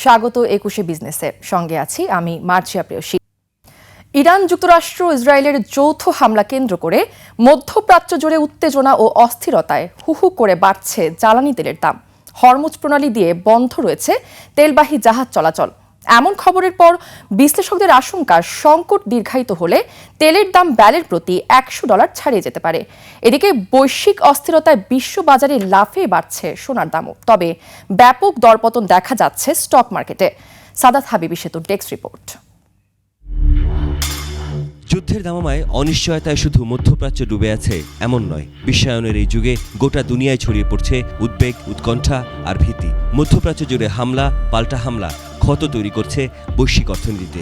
স্বাগত ২১ বিজনেসের সঙ্গে আছি আমি মার্জিয়া প্রেয়সী। ইরান যুক্তরাষ্ট্র ইসরায়েলের যৌথ হামলা কেন্দ্র করে মধ্যপ্রাচ্য জুড়ে উত্তেজনা ও অস্থিরতায় হুহু করে বাড়ছে জ্বালানি তেলের দাম। হরমুজ প্রণালী দিয়ে বন্ধ রয়েছে তেলবাহী জাহাজ চলাচল। এমন খবরের পর বিশ্লেষকদের আশঙ্কা সংকট দীর্ঘায়িত হলে তেলের দাম ব্যারেল প্রতি $100 ছাড়িয়ে যেতে পারে। এদিকে বৈশ্বিক অস্থিরতায় বিশ্ববাজারে লাফিয়ে বাড়ছে সোনার দামও। তবে ব্যাপক দরপতন দেখা যাচ্ছে স্টক মার্কেটে। সাদাত হাবিবি সেতুর ডেস্ক রিপোর্ট। যুদ্ধের দামামায় অনিশ্চয়তায় শুধু মধ্যপ্রাচ্য ডুবে আছে এমন নয়, বিশ্বায়নের এই যুগে গোটা দুনিয়ায় ছড়িয়ে পড়ছে উদ্বেগ, উৎকণ্ঠা আর ভীতি। মধ্যপ্রাচ্য জুড়ে হামলা পাল্টা হামলা ক্ষত তৈরি করছে বৈশ্বিক অর্থনীতিতে।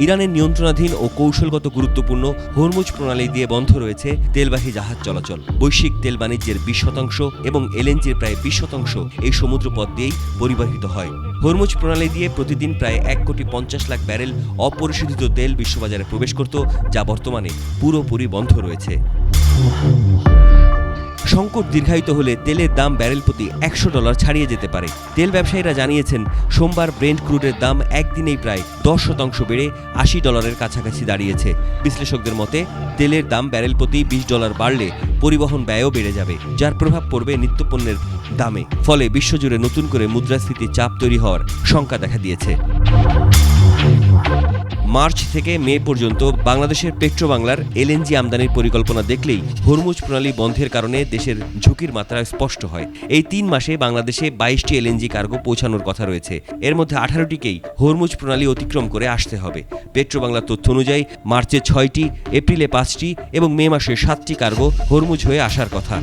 ইরানের নিয়ন্ত্রণাধীন ও কৌশলগত গুরুত্বপূর্ণ হরমুজ প্রণালী দিয়ে বন্ধ রয়েছে তেলবাহী জাহাজ চলাচল। বৈশ্বিক তেল বাণিজ্যের 20% এবং এলএনজির প্রায় 20% এই সমুদ্রপথ দিয়েই পরিবাহিত হয়। হরমুজ প্রণালী দিয়ে প্রতিদিন প্রায় 1,50,00,000 ব্যারেল অপরিশোধিত তেল বিশ্ববাজারে প্রবেশ করত, যা বর্তমানে পুরোপুরি বন্ধ রয়েছে। সংকট দীর্ঘায়িত হলে তেলের দাম ব্যারেল প্রতি $100 ছাড়িয়ে যেতে পারে। তেল ব্যবসায়ীরা জানিয়েছেন, সোমবার ব্রেন্ট ক্রুডের দাম একদিনেই প্রায় 10% বেড়ে $80 কাছাকাছি দাঁড়িয়েছে। বিশ্লেষকদের মতে, তেলের দাম ব্যারেল প্রতি $20 বাড়লে পরিবহন ব্যয়ও বেড়ে যাবে, যার প্রভাব পড়বে নিত্যপণ্যের দামে। ফলে বিশ্বজুড়ে নতুন করে মুদ্রাস্ফীতির চাপ তৈরি হওয়ার শঙ্কা দেখা দিয়েছে। মার্চ থেকে মে পর্যন্ত বাংলাদেশের পেট্রোবাংলার এলএনজি আমদানির পরিকল্পনা দেখলেই হরমুজ প্রণালী বন্ধের কারণে দেশের ঝুঁকির মাত্রা স্পষ্ট হয়। এই 3 মাসে বাংলাদেশে 22টি এলএনজি কার্গো পৌঁছানোর কথা রয়েছে। এর মধ্যে 18টিকেই হরমুজ প্রণালী অতিক্রম করে আসতে হবে। পেট্রোবাংলার তথ্য অনুযায়ী মার্চে 6টি, এপ্রিলে 5টি এবং মে মাসে 7টি কার্গো হরমুজ হয়ে আসার কথা।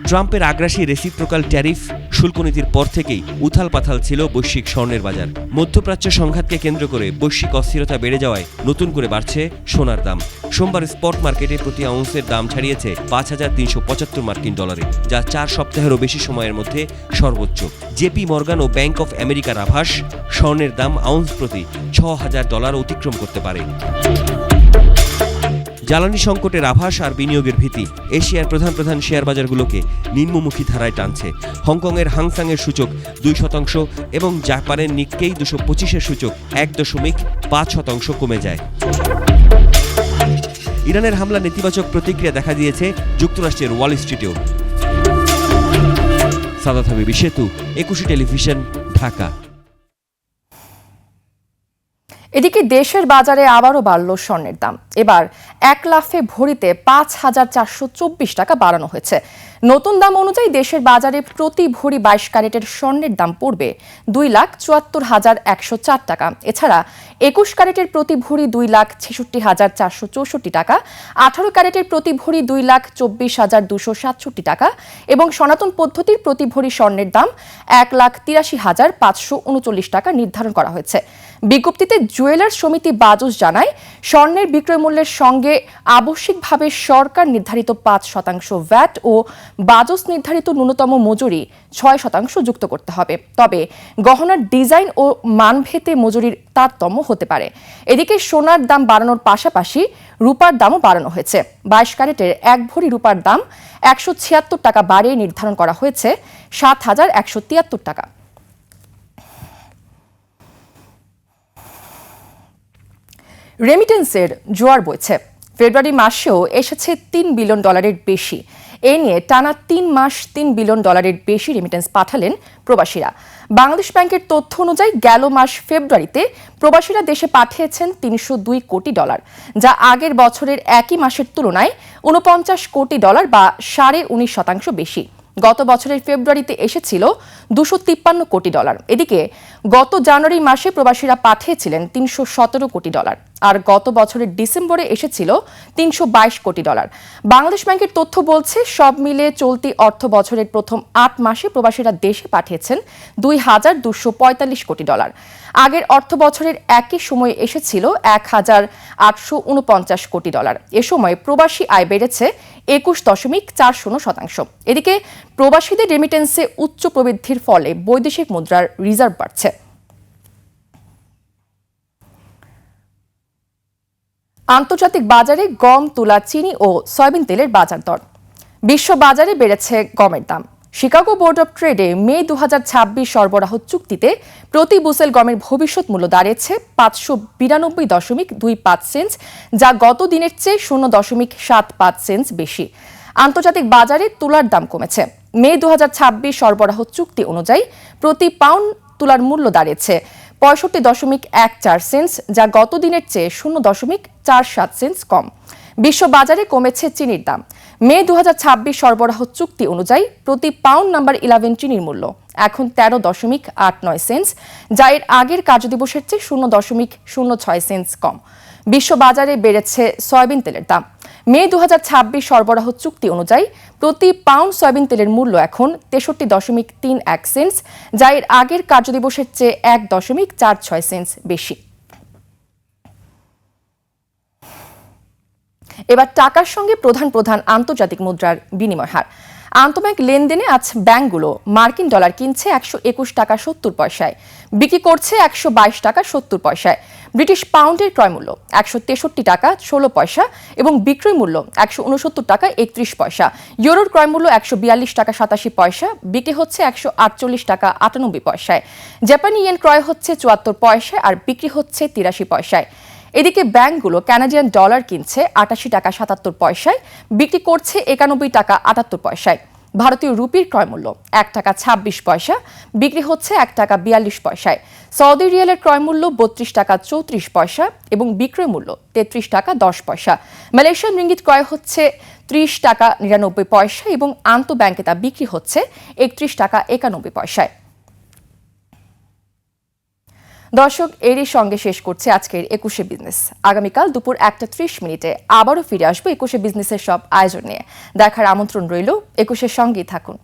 ট্রাম্পের আগ্রাসী রেসিপ্রোকাল ট্যারিফ শুল্ক নীতির পর থেকেই উথাল পাথাল ছিল বৈশ্বিক স্বর্ণের বাজার। মধ্যপ্রাচ্য সংঘাতকে কেন্দ্র করে বৈশ্বিক অস্থিরতা বেড়ে যাওয়ায় নতুন করে বাড়ছে সোনার দাম। সোমবার স্পট মার্কেটে প্রতি আউন্সের দাম ছাড়িয়েছে $5,375, যা 4 সপ্তাহেরও বেশি সময়ের মধ্যে সর্বোচ্চ। জেপি মর্গান ও ব্যাংক অফ আমেরিকার আভাস, স্বর্ণের দাম আউন্স প্রতি $6,000 অতিক্রম করতে পারে। জ্বালানি সংকটের আভাস আর বিনিয়োগের ভীতি এশিয়ার প্রধান শেয়ার বাজারগুলোকে নিম্নমুখী ধারায় টানছে। হংকংয়ের হাংসাংয়ের সূচক 2% এবং জাপানের নিক্কেই 225-এর সূচক 1.5% কমে যায়। ইরানের হামলা নেতিবাচক প্রতিক্রিয়া দেখা দিয়েছে যুক্তরাষ্ট্রের ওয়াল স্ট্রিটেও। সাদাত হাবিবি সেতু, 21 টেলিভিশন, ঢাকা। এদিকে দেশের বাজারে আবারও বাড়ল স্বর্ণের দাম। এবার 1 লাফে ভরিতে $5,424 বাড়ানো হয়েছে। নতুন দাম অনুযায়ী দেশের বাজারে প্রতি ভরি 22 ক্যারেটের স্বর্ণের দাম পড়বে $2,74,104। এছাড়া 21 ক্যারেটের প্রতি ভরি $2,66,464, 18 ক্যারেটের প্রতি ভরি $2,24,267 এবং সনাতন পদ্ধতির প্রতি ভরি স্বর্ণের দাম $1,83,539 নির্ধারণ করা হয়েছে। বিজ্ঞপ্তিতে জুয়েলার্স সমিতি বাজুস জানায়, স্বর্ণের বিক্রয় মূল্যের সঙ্গে আবশ্যিকভাবে সরকার নির্ধারিত 5% ভ্যাট ও বাজুস নির্ধারিত ন্যূনতম মজুরি 6% যুক্ত করতে হবে। তবে গহনার ডিজাইন ও মানভেদে মজুরির তারতম্য হতে পারে। এদিকে সোনার দাম বাড়ানোর পাশাপাশি রূপার দামও বাড়ানো হয়েছে। 22 ক্যারেটের 1 ভরি রূপার দাম $176 বাড়িয়ে নির্ধারণ করা হয়েছে $7,173। রেমিটেন্সের জোয়ার বইছে। ফেব্রুয়ারি মাসেও এসেছে $3 বিলিয়ন বেশি। এ নিয়ে টানা 3 মাস $3 বিলিয়ন বেশি রেমিটেন্স পাঠালেন প্রবাসীরা। বাংলাদেশ ব্যাংকের তথ্য অনুযায়ী গেল মাস ফেব্রুয়ারিতে প্রবাসীরা দেশে পাঠিয়েছেন $302 কোটি, যা আগের বছরের একই মাসের তুলনায় $49 কোটি বা 19.5% বেশি। গত বছরের ফেব্রুয়ারিতে এসেছিল $253 কোটি। এদিকে গত জানুয়ারি মাসে প্রবাসীরা পাঠিয়েছিলেন $317 কোটি আর গত বছরের ডিসেম্বরে এসেছিল $322 কোটি। বাংলাদেশ ব্যাংকের তথ্য বলছে, সব মিলে চলতি অর্থ বছরের প্রথম 8 মাসে প্রবাসীরা দেশে পাঠিয়েছেন $2,245 কোটি। আগের অর্থ বছরের একই সময়ে এসেছিল $1,849 কোটি। এ সময় প্রবাসী আয় বেড়েছে 21.40%। এদিকে প্রবাসীদের রেমিটেন্সে উচ্চ প্রবৃদ্ধির ফলে বৈদেশিক মুদ্রার রিজার্ভ বাড়ছে। আন্তর্জাতিক বাজারে গম, তুলা, চিনি ও সয়াবিন তেলের বাজার দর। বিশ্ব বাজারে বেড়েছে গমের দাম। শিকাগো বোর্ড অব ট্রেডে মে 2026 সরবরাহ চুক্তিতে প্রতি বুসেল গমের ভবিষ্যৎ মূল্য দাঁড়িয়েছে 592.25 সেন্টস, যা গত দিনের চেয়ে 0.75 সেন্টস বেশি। আন্তর্জাতিক বাজারে তুলার দাম কমেছে। মে 2026 সরবরাহ চুক্তি অনুযায়ী প্রতি পাউন্ড তুলার মূল্য দাঁড়িয়েছে 65.14 সেন্টস, যা গত দিনের চেয়ে 0.47 সেন্টস কম। বিশ্ব বাজারে কমেছে চিনির দাম। মে 2026 সরবরাহ চুক্তি অনুযায়ী প্রতি পাউন্ড নাম্বার 11 চিনির মূল্য এখন 13.89 সেন্টস, যা এর আগের কার্যদিবসের চেয়ে 0.06 সেন্টস কম। বিশ্ব বাজারে বেড়েছে সয়াবিন তেলের দাম। মে 2026 সরবরাহ চুক্তি অনুযায়ী প্রতি পাউন্ড সয়াবিন তেলের মূল্য এখন 63.31 সেন্টস, যা এর আগের কার্যদিবসের চেয়ে 1.46 সেন্টস বেশি। এবার টাকার সঙ্গে প্রধান আন্তর্জাতিক মুদ্রার বিনিময় হার। আন্তঃব্যাংক লেনদেনে আজ ব্যাংকগুলো মার্কিন ডলার কিনছে 121 টাকা 70 পয়সায়, বিক্রি করছে 122 টাকা 70 পয়সায়। ব্রিটিশ পাউন্ডের ক্রয় মূল্য 163 টাকা 16 পয়সা এবং বিক্রয় মূল্য 169 টাকা 31 পয়সা। ইউরোর ক্রয় মূল্য 142 টাকা 87 পয়সা, বিক্রি হচ্ছে 148 টাকা 98 পয়সায়। জাপানি ইয়েন ক্রয় হচ্ছে 74 পয়সায় আর বিক্রি হচ্ছে 83 পয়সায়। এদিকে ব্যাংকগুলো কানাডিয়ান ডলার কিনছে 88 টাকা 77 পয়সায়, বিক্রি করছে 91 টাকা 78 পয়সায়। ভারতীয় রুপির ক্রয় মূল্য 1 টাকা 26 পয়সা, বিক্রি হচ্ছে 1 টাকা 42 পয়সায়। সৌদি রিয়ালের ক্রয় মূল্য 32 টাকা 34 পয়সা এবং বিক্রয় মূল্য 33 টাকা 10 পয়সা। মালয়েশিয়ান রিঙ্গিত ক্রয় হচ্ছে 30 টাকা 99 পয়সা এবং আন্তঃব্যাংকে তা বিক্রি হচ্ছে 31 টাকা 91 পয়সায়। দর্শক, এরই সঙ্গে শেষ করছে আজকের 21শে বিজনেস। আগামীকাল দুপুর 1:30 আবারও ফিরে আসবো 21শে বিজনেসের সব আয়োজন নিয়ে। দেখার আমন্ত্রণ রইল। 21শের সঙ্গেই থাকুন।